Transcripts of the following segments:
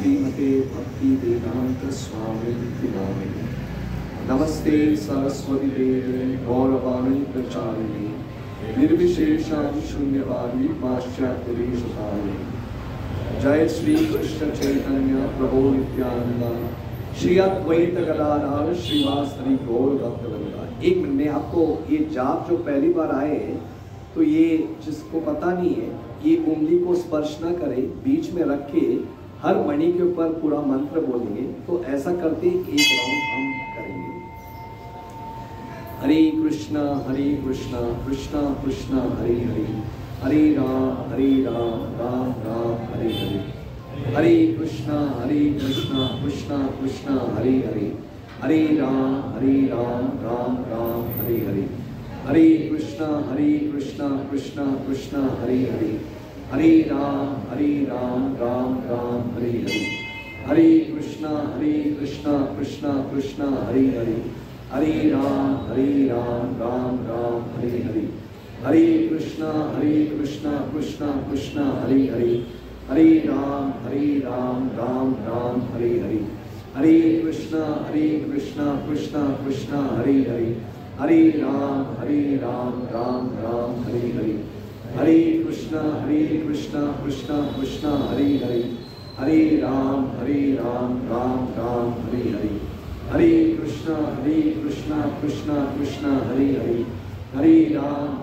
श्रीमते भक्ति वेदांत स्वामी नामिने। नमस्ते सरस्वती देवे गौरवाणी प्रचारिणे निर्विशेषं शून्यवादी पाश्चात्य देशकाले। जय श्री कृष्ण चैतन्य प्रभु नित्यानंद श्री अद्वैत गदाधर श्रीवासरि गौर भक्तवृंदा। एक मिनट में आपको ये जाप जो पहली बार आए हैं तो ये जिसको पता नहीं है ये उंगली को स्पर्श न करे, बीच में रख के हर मणि के ऊपर पूरा मंत्र बोलेंगे। तो ऐसा करते एक राउंड हम करेंगे। हरे कृष्णा कृष्णा कृष्णा हरे हरे, हरे राम राम राम हरे हरे। हरे कृष्णा कृष्णा कृष्णा हरे हरे, हरे राम राम राम हरे हरे। हरे कृष्णा कृष्णा कृष्णा हरे हरे, हरे राम राम राम हरे हरे। हरे कृष्णा कृष्णा कृष्णा हरे हरे, हरे राम राम राम हरे हरे। हरे कृष्णा कृष्णा कृष्णा हरे हरे, हरे राम राम राम हरे हरे। हरे कृष्णा कृष्णा कृष्णा हरे हरे, हरे राम राम राम हरे हरे। हरे कृष्णा कृष्णा कृष्णा हरे हरे, हरे राम राम राम हरे हरे। हरे कृष्णा कृष्णा कृष्णा हरे हरे, हरे राम राम राम हरे हरे। हरे कृष्णा कृष्णा कृष्णा हरे हरे,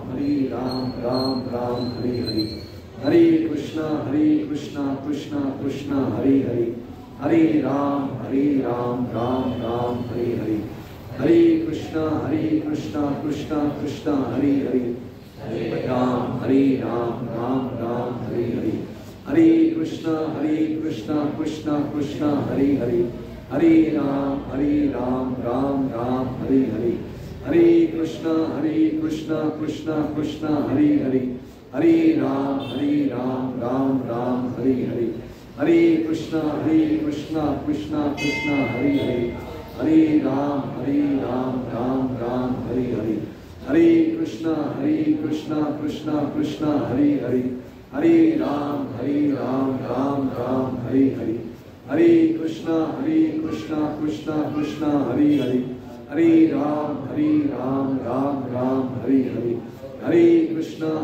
हरे राम राम राम हरे हरे। हरे कृष्णा कृष्णा कृष्णा हरे हरे, हरे राम राम हरे हरे। हरे कृष्णा कृष्णा कृष्णा हरे हरे, हरे राम राम राम हरे हरे। हरे कृष्णा कृष्णा कृष्णा हरे हरे, हरे राम राम राम हरे हरे। हरे कृष्णा कृष्णा कृष्णा हरे हरे, हरे राम राम राम हरे हरे। हरे कृष्णा कृष्णा कृष्णा हरे हरे, हरे राम राम राम हरे हरे। हरे कृष्णा कृष्णा कृष्णा हरे हरे, हरे राम राम राम हरे हरे। हरे कृष्णा कृष्णा कृष्णा हरे हरे, हरे राम राम राम हरे हरे। हरे कृष्णा कृष्णा कृष्णा हरे हरे, हरे राम राम राम हरे हरे। हरे कृष्णा कृष्णा कृष्णा हरे हरे, हरे राम राम राम हरे हरे। हरे कृष्णा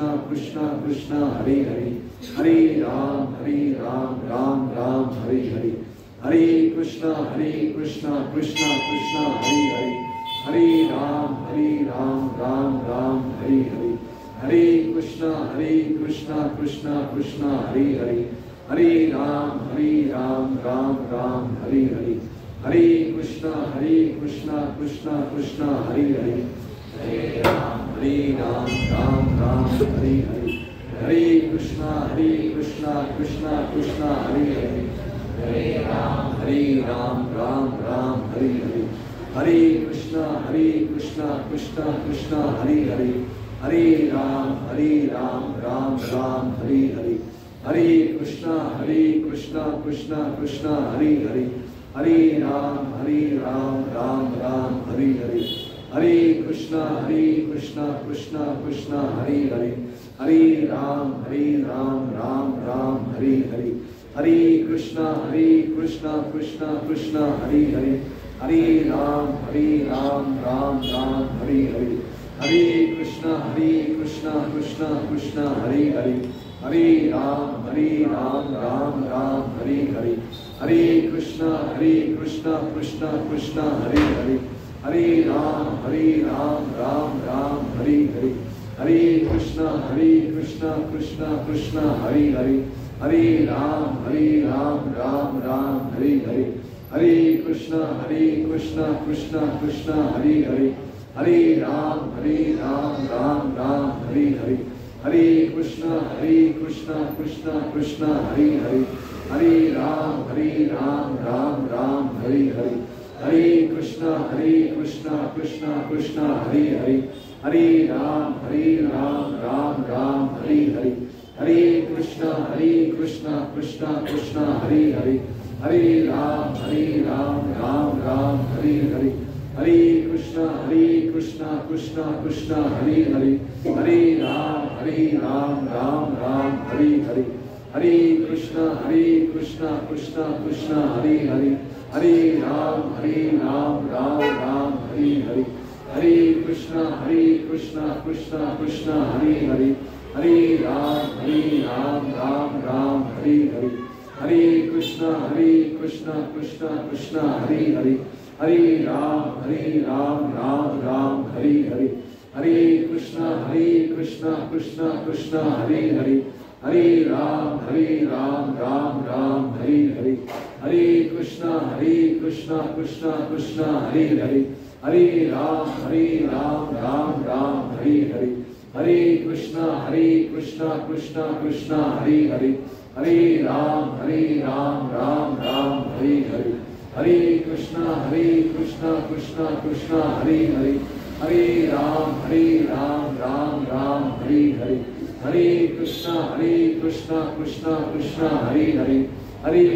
कृष्णा कृष्णा हरे हरे, हरे राम राम राम हरे हरे। हरे कृष्णा कृष्णा कृष्णा हरे हरे, हरे राम राम राम हरे हरे। हरे कृष्णा कृष्णा कृष्णा हरे हरे, हरे राम राम राम हरे हरे। हरे कृष्णा कृष्णा कृष्णा हरे हरे, हरे राम राम राम हरे हरे। हरे कृष्णा कृष्णा कृष्णा हरे हरे, हरे राम राम राम हरे हरे। हरे कृष्णा कृष्णा कृष्णा हरे हरे, हरे राम राम राम हरे हरे। हरे कृष्णा कृष्णा कृष्णा हरे हरे, हरे राम राम राम हरे हरे। हरे कृष्णा कृष्णा कृष्णा हरे हरे, हरे राम राम राम हरे हरे। हरे कृष्णा कृष्णा कृष्णा हरे हरे, हरे राम राम राम हरे हरे। हरे कृष्णा कृष्णा कृष्णा हरे हरे, हरे राम राम राम हरे हरे। हरे कृष्णा कृष्णा कृष्णा हरे हरे, हरे राम राम राम हरे हरे। हरे कृष्णा कृष्णा कृष्णा हरे हरे, हरे राम राम राम हरे हरे। हरे कृष्णा कृष्णा कृष्णा हरे हरे, हरे राम राम राम हरे हरे। हरे कृष्णा कृष्णा कृष्णा हरे हरे, हरे Ram Ram Ram Hare Hare. Hare Krishna Krishna Krishna Hare Hare, Hare Ram Ram Ram Hare Hare, Hare Krishna Krishna Krishna Hare Hare, Hare Ram Ram Ram Hare Hare, Hare Krishna Krishna Krishna Hare Hare, Hare Ram Ram Ram Hare Hare, Hare Krishna Krishna Krishna Hare Hare, Hare Ram Ram Ram Hare Hare, Hare Krishna Krishna Krishna Hare Hare, Hare Ram Ram Ram Hare Hare, Hare Krishna Krishna Krishna Hare Hare, Hare Ram Ram Ram Hare Hare, Hare Krishna Krishna Krishna Hare Hare, Hare Ram Ram Ram Hare Hare, Hare Krishna Krishna Krishna Hare Hare, Hare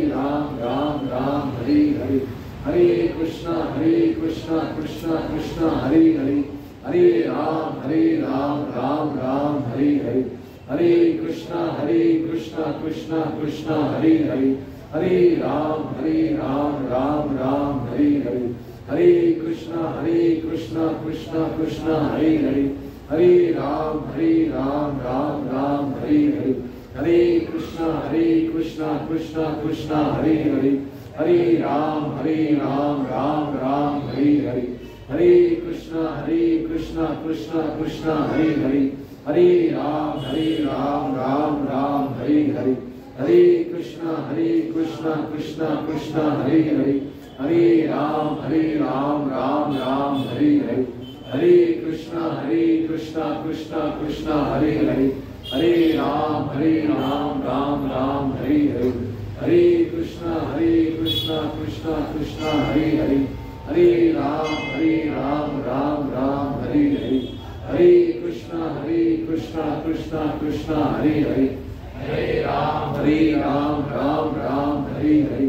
Ram Ram Ram Hare Hare, Hare Krishna Krishna Krishna Hare Hare, Hare Ram Ram Ram Hare Hare, Hare Krishna Krishna Krishna Hare Hare, Hare Ram Ram Ram Hare Hare, Hare Krishna Krishna Krishna Hare Hare, Hare Ram Ram Ram Hare Hare, Hare Krishna Krishna Krishna Hare Hare, Hare Ram Ram Ram Hare Hare, Hare Krishna Krishna Krishna Hare Hare, Hare Ram Ram Ram Hare Hare, Hare Krishna Krishna Krishna Hare Hare, Hare Ram Ram Ram Hare Hare, Hare Krishna Krishna Krishna Hare Hare, Hare Ram Ram Ram Hare Hare, Hare Krishna Krishna Krishna Hare Hare, Hare Ram Ram Ram Hare Hare, Hare Krishna Krishna Krishna Hare Hare, Hare Ram Ram Ram Hare Hare,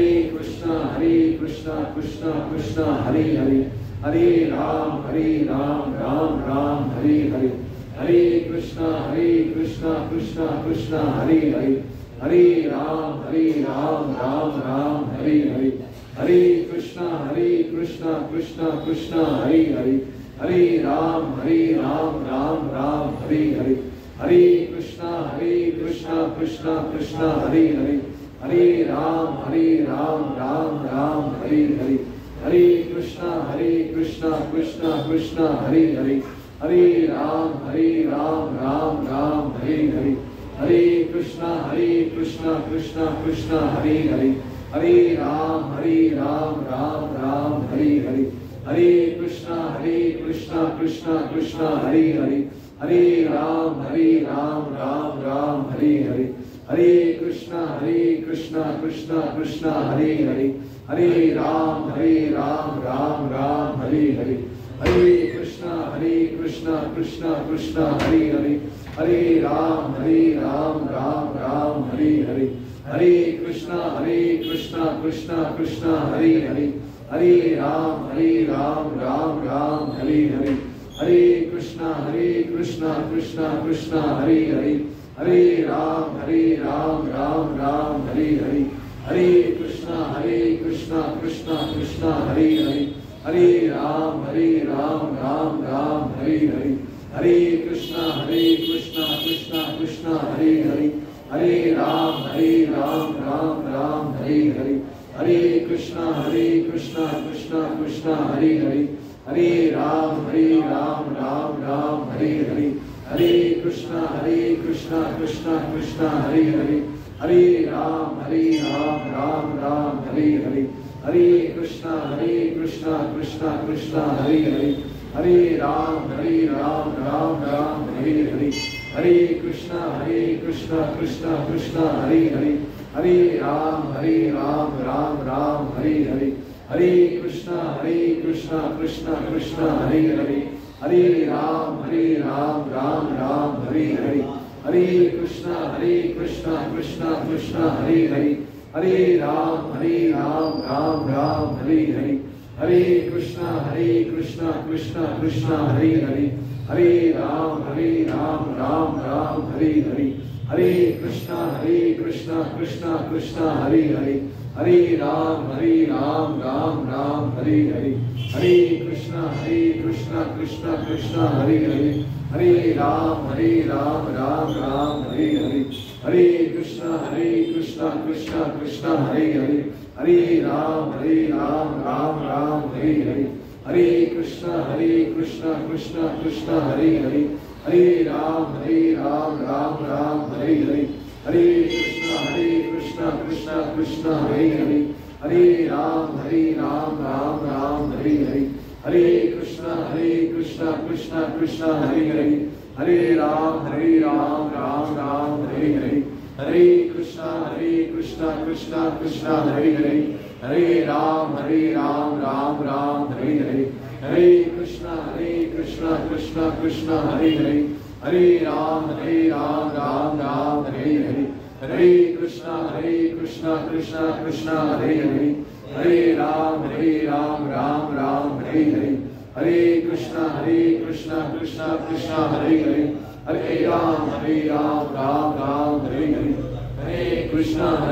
Hare Krishna Krishna Krishna Hare Hare, Hare Ram Ram Ram Hare Hare, Hare Krishna Krishna Krishna Hare Hare, Hare Ram Ram Ram Hare Hare, Hare Krishna Krishna Krishna Hare Hare, Hare Ram Ram Ram Hare Hare, Hare Krishna Krishna Krishna Hare Hare, Hare Ram Ram Ram Hare Hare, Hare Krishna Krishna Krishna Hare Hare, Hare Ram Ram Ram Hare Hare, Hare Krishna Krishna Krishna Hare Hare, Hare Ram Ram Ram Hare Hare, Hare Krishna Krishna Krishna Hare Hare, Hare Ram Ram Ram Hare Hare, Hare Krishna Krishna Krishna Hare Hare, Hare Ram Ram Hare Hare, Hare Krishna Krishna Krishna Hare Hare, Hare Ram Ram Hare Hare, Hare Krishna Krishna Krishna Hare Hare, Hare Ram Ram Hare Hare, Hare Krishna Krishna Krishna Hare Hare, Hare Ram Ram Hare Hare, Hare Krishna Krishna Krishna Hare Hare, Hare Ram Ram Hare Hare, Hare Krishna Krishna Krishna Hare Hare, Hare Ram Ram Hare Hare, Hare Krishna Krishna Krishna Hare Hare, Hare Ram Ram Hare Hare, Hare Krishna Krishna Krishna Hare Hare, Hare Ram Ram Hare Hare, Hare Krishna Krishna Krishna Hare Hare, Hare Ram Ram Hare Hare, Hare Krishna Krishna Krishna Hare Hare, Hare Ram Ram Hare Hare, Hare Krishna Krishna Krishna Hare Hare, Hare Ram Ram Hare Hare, Hare Krishna Krishna Krishna Hare Hare, Hare Ram Ram Hare Hare, Hare Krishna Krishna Krishna Hare Hare, Hare Ram Ram Hare Hare, Hare Krishna Krishna Krishna Hare Hare, Hare Ram Ram Ram Hare Hare, Hare Krishna Krishna Krishna Hare Hare, Hare Ram Ram Ram Hare Hare, Hare Krishna Krishna Krishna Hare Hare, Hare Ram Ram Ram Hare Hare, Hare Krishna Krishna Krishna Hare Hare, Hare Ram Ram Ram Hare Hare, Hare Krishna Krishna Krishna Hare Hare, Hare Ram Ram Ram Hare Hare, Hare Krishna Krishna Krishna Hare Hare, Hare Ram Ram Ram Hare Hare, Hare Krishna Krishna Krishna Hare Hare, Hare Ram Ram Ram Hare Hare, Hare Krishna Krishna Krishna Hare Hare, Hare Ram Ram Ram Hare Hare, Hare Krishna Krishna Krishna Hare Hare, Hare Ram Ram Ram Hare Hare, Hare Krishna Krishna Krishna Hare Hare, Hare Ram Ram Ram Hare Hare, Hare Krishna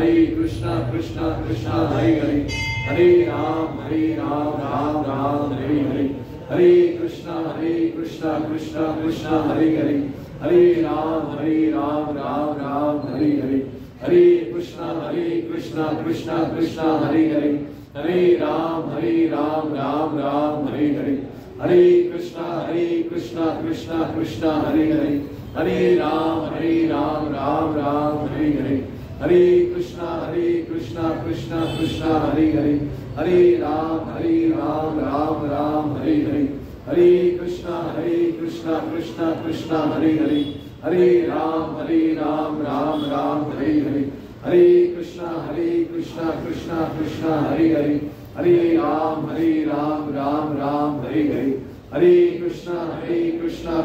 Krishna Krishna Hare Hare, Hare Ram Ram Ram Hare Hare, Hare Krishna Krishna Krishna Hare Hare, Hare Ram Ram Ram Hare Hare, Hare Krishna Krishna Krishna Hare Hare, Hare Ram Ram Ram Hare Hare, Hare Krishna Krishna Krishna Hare Hare, Hare Ram Ram Ram Hare Hare, Hare Krishna Krishna Krishna Hare Hare, Hare Ram Ram Ram Hare Hare, Hare Krishna Krishna Krishna Hare Hare, Hare Ram Ram Ram Hare Hare, Hare Krishna Krishna Krishna Hare Hare, Hare Ram Ram Ram Hare Hare, Hare Krishna Krishna Krishna Hare Hare, Hare Ram Ram Ram Hare Hare, Hare Krishna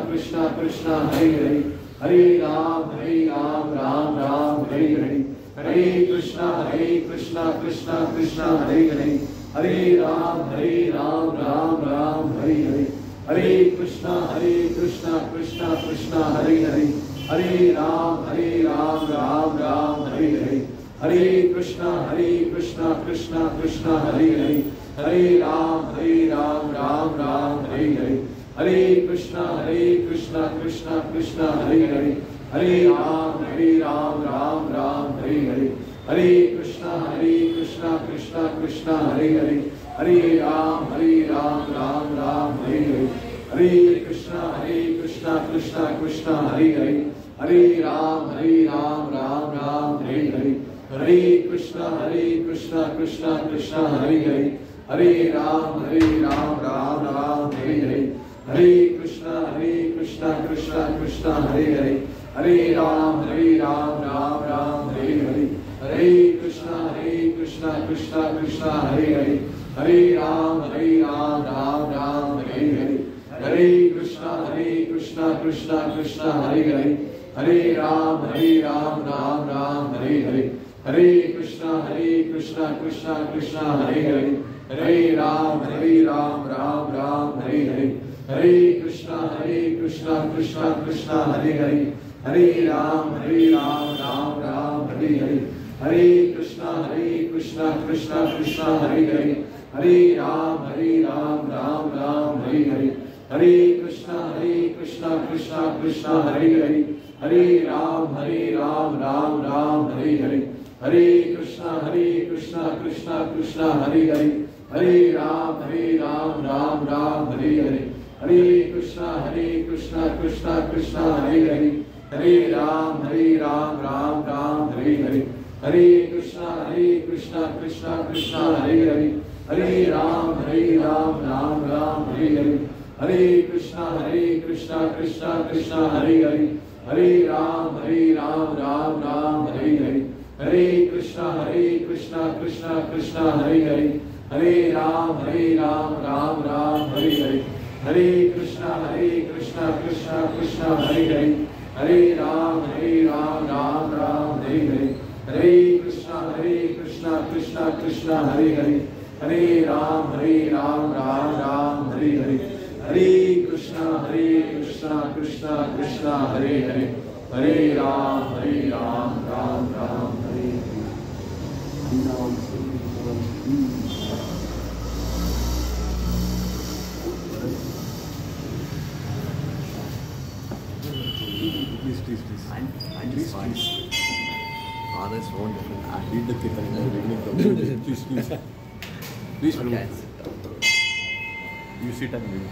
Krishna Krishna Hare Hare, Hare Ram Ram Ram Hare Hare, Hare Krishna Krishna Krishna Hare Hare, Hare Ram Ram Ram Hare Hare, Hare Krishna Krishna Krishna Hare Hare, Hare Ram Ram Ram Hare Hare, Hare Krishna Krishna Krishna Hare Hare, Hare Ram Ram Ram Hare Hare, Hare Krishna Krishna Krishna Hare Hare, Hare Ram Ram Ram Hare Hare, Hare Krishna Krishna Krishna Hare Hare, Hare Ram Ram Ram Hare Hare, Hare Krishna Krishna Krishna Hare Hare, Hare Ram Ram Ram Hare Hare, Hare Krishna Krishna Krishna Hare Hare, Hare Ram Ram Ram Hare Hare, Hare Krishna Krishna Krishna Hare Hare, Hare Ram Ram Ram Hare Hare, Hare Krishna Krishna Krishna Hare Hare, Hare Ram Ram Ram Hare Hare, Hare Krishna Krishna Krishna Hare Hare, Hare Ram Ram Ram Hare Hare, Hare Krishna Krishna Krishna Hare Hare, Hare Ram Ram Ram Hare Hare, Hare Krishna Krishna Krishna Hare Hare, Hare Ram Ram Ram Hare Hare, Hare Krishna Krishna Krishna Hare Hare, Hare Ram Ram Ram Hare Hare, Hare Krishna Krishna Krishna Hare Hare, Hare Ram Ram Ram Hare Hare, Hare Krishna Krishna Krishna Hare Hare, Hare Ram Ram Ram Hare Hare, Hare Krishna Krishna Krishna Hare Hare, Hare Ram Ram Ram Hare Hare, Hare Krishna Krishna Krishna Hare Hare, Hare Ram Ram Ram Hare Hare, Hare Krishna Krishna Krishna Hare Hare, Hare Ram Ram Ram Hare Hare, Hare Krishna Krishna Krishna Hare Hare, Hare Ram Ram Ram Hare Hare, Hare Krishna Krishna Krishna Hare Hare, Hare Ram Ram Ram Hare Hare, Hare Krishna Krishna Krishna Hare Hare, Hare Ram, Ram Ram, Hare Hare. Ram Please. Please. Father is wonderful. Read the Kirtan in the beginning. Please. Okay. You sit and read.